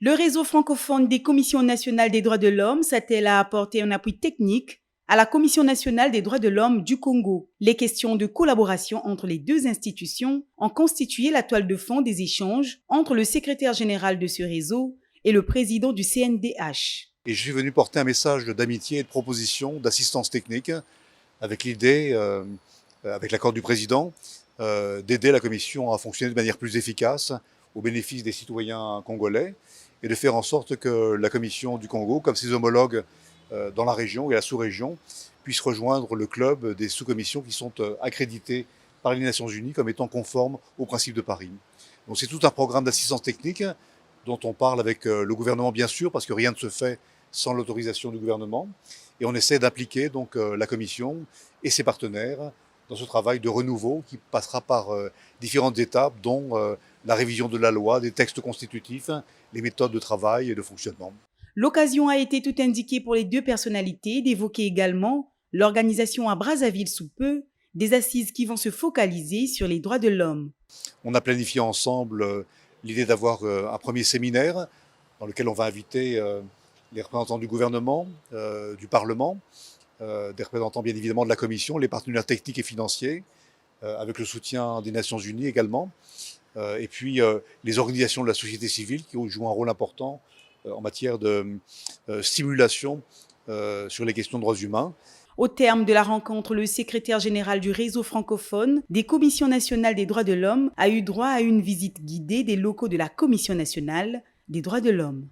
Le réseau francophone des commissions nationales des droits de l'homme s'attelle à apporter un appui technique à la Commission nationale des droits de l'homme du Congo. Les questions de collaboration entre les deux institutions ont constitué la toile de fond des échanges entre le secrétaire général de ce réseau et le président du CNDH. Et je suis venu porter un message d'amitié et de proposition, d'assistance technique, avec l'idée, avec l'accord du président, d'aider la Commission à fonctionner de manière plus efficace au bénéfice des citoyens congolais et de faire en sorte que la Commission du Congo, comme ses homologues dans la région et la sous-région, puisse rejoindre le club des sous-commissions qui sont accréditées par les Nations Unies comme étant conformes aux principes de Paris. Donc c'est tout un programme d'assistance technique dont on parle avec le gouvernement bien sûr, parce que rien ne se fait sans l'autorisation du gouvernement. Et on essaie d'impliquer donc la Commission et ses partenaires dans ce travail de renouveau qui passera par différentes étapes, dont la révision de la loi, des textes constitutifs, les méthodes de travail et de fonctionnement. L'occasion a été tout indiquée pour les deux personnalités d'évoquer également l'organisation à Brazzaville sous peu des assises qui vont se focaliser sur les droits de l'homme. On a planifié ensemble l'idée d'avoir un premier séminaire dans lequel on va inviter les représentants du gouvernement, du Parlement, des représentants bien évidemment de la Commission, les partenaires techniques et financiers, avec le soutien des Nations Unies également, et puis les organisations de la société civile qui jouent un rôle important en matière de stimulation sur les questions de droits humains. Au terme de la rencontre, le secrétaire général du réseau francophone des commissions nationales des droits de l'homme a eu droit à une visite guidée des locaux de la Commission nationale des droits de l'homme.